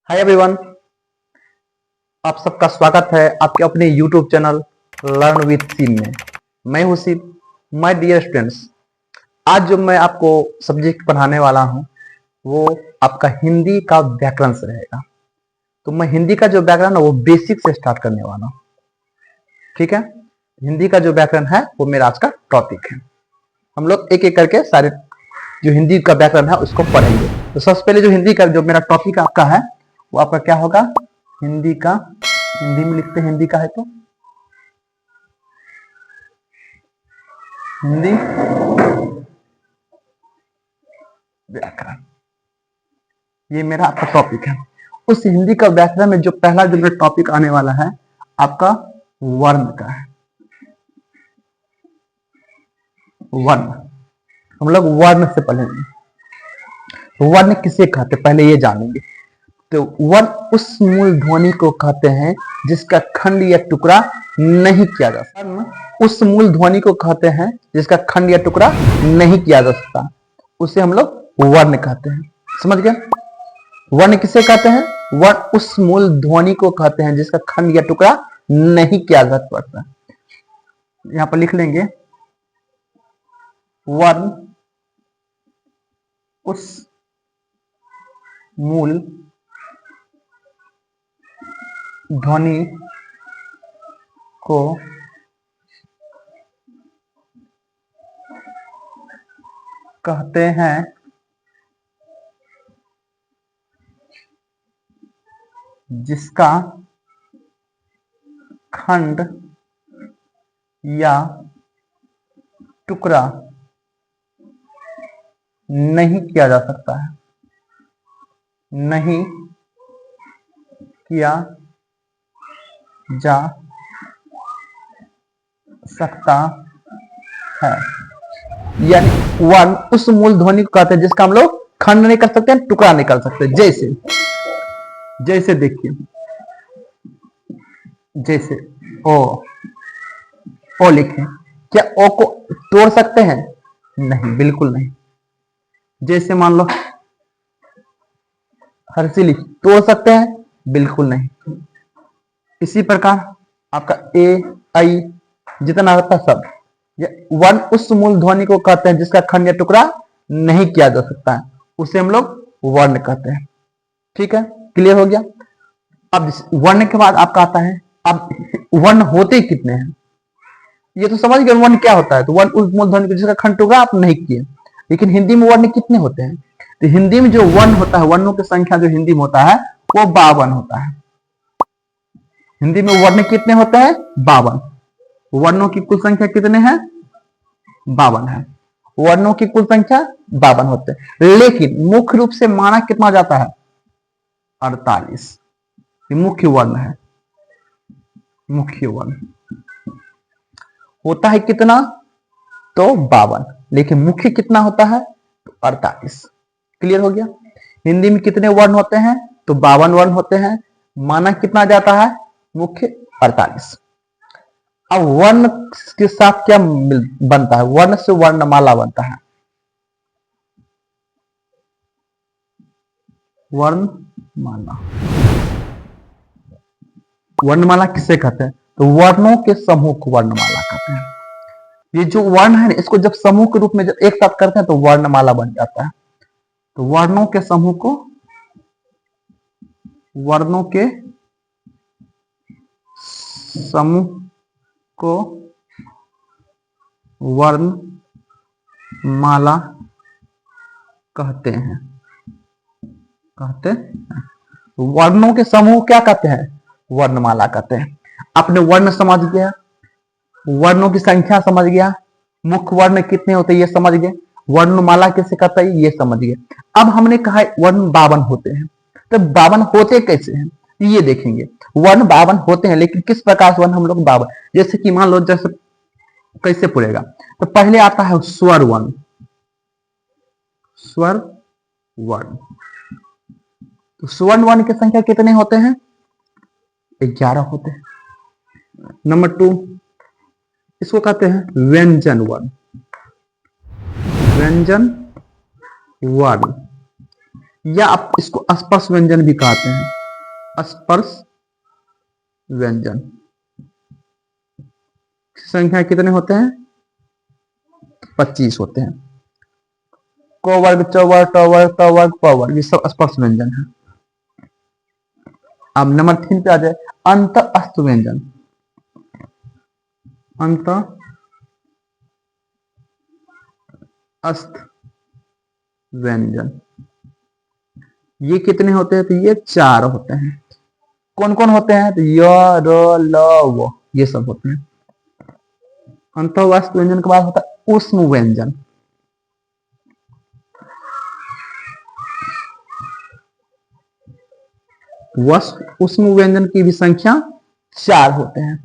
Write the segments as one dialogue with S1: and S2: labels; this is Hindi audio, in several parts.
S1: हाय एवरीवन, आप सबका स्वागत है आपके अपने YouTube channel Learn With Scene में। मैं हूं सीन। माय डियर स्टूडेंट्स, आज जो मैं आपको सब्जेक्ट पढ़ाने वाला हूं वो आपका हिंदी का व्याकरण से रहेगा। तो मैं हिंदी का जो व्याकरण है वो बेसिक से स्टार्ट करने वाला हूं। ठीक है, हिंदी का जो व्याकरण है वो मेरा आज का टॉपिक है। हम लोग एक एक करके सारे जो हिंदी का व्याकरण है उसको पढ़ेंगे। तो सबसे पहले जो हिंदी का जो मेरा टॉपिक आपका है वो आपका क्या होगा? हिंदी का, हिंदी में लिखते हैं, हिंदी का है तो हिंदी व्याकरण, ये मेरा आपका टॉपिक है। उस हिंदी का व्याकरण में जो पहला जो मेरा टॉपिक आने वाला है आपका वर्ण का है। वर्ण, हम लोग वर्ण से पढ़ेंगे। वर्ण किसे कहते हैं पहले ये जानेंगे। तो वर्ण उस मूल ध्वनि को कहते हैं जिसका खंड या टुकड़ा नहीं किया जा सकता। वर्ण उस मूल ध्वनि को कहते हैं जिसका खंड या टुकड़ा नहीं किया जा सकता, उसे हम लोग वर्ण कहते हैं। समझ गए? वर्ण किसे कहते हैं? वर्ण उस मूल ध्वनि को कहते हैं जिसका खंड या टुकड़ा नहीं किया जा सकता। यहां पर लिख लेंगे, वर्ण उस मूल ध्वनि को कहते हैं जिसका खंड या टुकड़ा नहीं किया जा सकता है, नहीं किया जा सकता है। यानी वर्ण उस मूल ध्वनि को कहते हैं जिसका हम लोग खंड नहीं कर सकते, टुकड़ा नहीं कर सकते। जैसे जैसे देखिए, जैसे ओ लिखें, क्या ओ को तोड़ सकते हैं? नहीं, बिल्कुल नहीं। जैसे मान लो हर्षी लिख, तोड़ सकते हैं? बिल्कुल नहीं। इसी प्रकार आपका ए आई जितना होता है सब, वर्ण उस मूल ध्वनि को कहते हैं जिसका खंड या टुकड़ा नहीं किया जा सकता है, उसे हम लोग वर्ण कहते हैं। ठीक है, क्लियर हो गया? अब वर्ण के बाद आपका आता है, अब वर्ण होते कितने हैं ये तो समझ गए। वर्ण क्या होता है? तो वर्ण उस मूल ध्वनि को जिसका खंड टुकड़ा आप नहीं किए। लेकिन हिंदी में वर्ण कितने होते हैं? तो हिंदी में जो वर्ण होता है, वर्णों की संख्या जो हिंदी में होता है वो 52 होता है। हिंदी में वर्ण कितने होते हैं? 52। वर्णों की कुल संख्या कितने हैं? 52 है। वर्णों की कुल संख्या 52 होते हैं, लेकिन मुख्य रूप से माना कितना जाता है? 48। ये मुख्य वर्ण है। मुख्य वर्ण होता है कितना? तो 52, लेकिन मुख्य कितना होता है? तो 48। क्लियर हो गया? हिंदी में कितने वर्ण होते हैं? तो 52 वर्ण होते हैं। माना कितना जाता है? मुख्य 48। अब वर्ण के साथ क्या बनता है? वर्ण से वर्णमाला बनता है। वर्णमाला, वर्णमाला किसे कहते हैं? तो वर्णों के समूह को वर्णमाला कहते हैं। ये जो वर्ण है इसको जब समूह के रूप में जब एक साथ करते हैं तो वर्णमाला बन जाता है। तो वर्णों के समूह को, वर्णों के समूह को वर्णमाला कहते हैं। कहते हैं वर्णों के समूह क्या कहते हैं? वर्णमाला कहते हैं। आपने वर्ण समझ गया, वर्णों की संख्या समझ गया, मुख्य वर्ण कितने होते हैं ये समझ गए, वर्णमाला किसे कहता है ये समझ गए। अब हमने कहा वर्ण 52 होते हैं, तो 52 होते कैसे हैं ये देखेंगे। वर्ण 52 होते हैं, लेकिन किस प्रकार से वर्ण हम लोग 52, जैसे कि मान लो, जैसे कैसे पढ़ेगा? तो पहले आता है स्वर वर्ण। स्वर वर्ण, तो स्वर्ण वर्ण की संख्या कितने होते हैं? 11 होते हैं। नंबर 2, इसको कहते हैं व्यंजन वर्ण। व्यंजन वर्ण, या आप इसको स्पर्श व्यंजन भी कहते हैं। स्पर्श व्यंजन संख्या कितने होते हैं? 25 होते हैं। क वर्ग, च वर्ग, ट वर्ग, त वर्ग, प वर्ग, ये सब स्पर्श व्यंजन है। अब नंबर 3 पे आ जाए, अंत अस्त व्यंजन। अंत अस्त व्यंजन ये कितने होते हैं? तो ये 4 होते हैं। कौन कौन होते हैं? तो य, र, ल, व, ये सब होते हैं। अंतःवस्त व्यंजन के बाद होता है ऊष्म व्यंजन। ऊष्म व्यंजन की भी संख्या 4 होते हैं।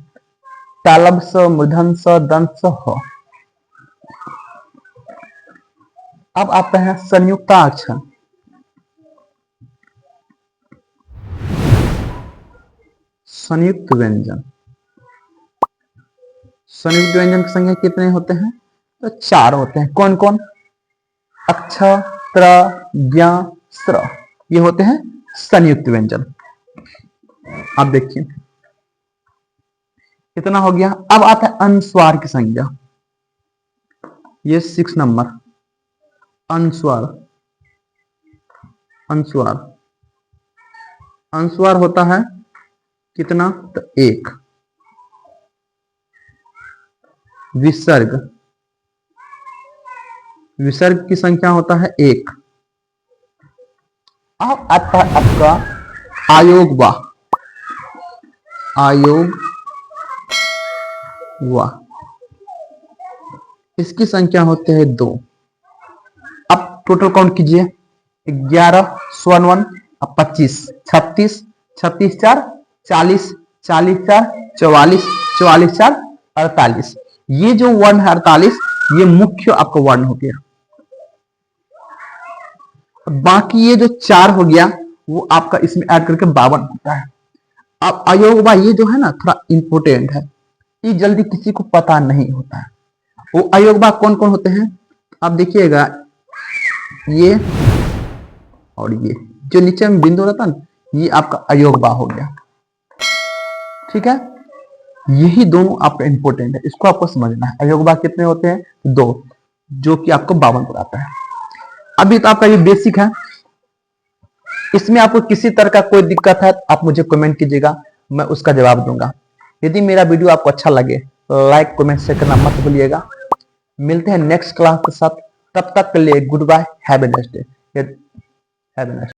S1: तालब स, मूर्धन स, दंत स, ह। अब आते हैं संयुक्ताक्षर। संयुक्त व्यंजन। संयुक्त व्यंजन की संख्या कितने होते हैं? तो 4 होते हैं। कौन कौन? अक्ष, त्र, ज्ञ, स्र, ये होते हैं संयुक्त व्यंजन। अब देखिए कितना हो गया। अब आता है अनुस्वार की संख्या। ये 6 नंबर अनुस्वार। अनुस्वार अनुस्वार होता है कितना? तो 1। विसर्ग, विसर्ग की संख्या होता है 1। अब आता है आपका आयोग वाह। आयोग वाह, इसकी संख्या होते हैं 2। अब टोटल काउंट कीजिए। 11 स्वर्ण 1, अब 25, 36, 36 4 40, 40 4 44, 44 4 48। ये जो वर्ण है 48, ये मुख्य आपका वर्ण हो गया। बाकी ये जो 4 हो गया वो आपका इसमें ऐड करके 52 होता है। अब अयोगवा ये जो है ना थोड़ा इंपोर्टेंट है, ये जल्दी किसी को पता नहीं होता है। वो अयोगवा कौन कौन होते हैं आप देखिएगा, ये और ये जो नीचे में बिंदु रहता है ये आपका अयोगवा हो गया। ठीक है, यही दोनों आपका इंपोर्टेंट है, इसको आपको समझना है। अयोगवा कितने होते हैं? 2, जो कि आपको 52 पर आता है। अभी तो आपका ये बेसिक है। इसमें आपको किसी तरह का कोई दिक्कत है तो आप मुझे कमेंट कीजिएगा, मैं उसका जवाब दूंगा। यदि मेरा वीडियो आपको अच्छा लगे तो लाइक कमेंट शेयर करना मत भूलिएगा। मिलते हैं नेक्स्ट क्लास के साथ, तब तक के लिए good bye, have a nice day.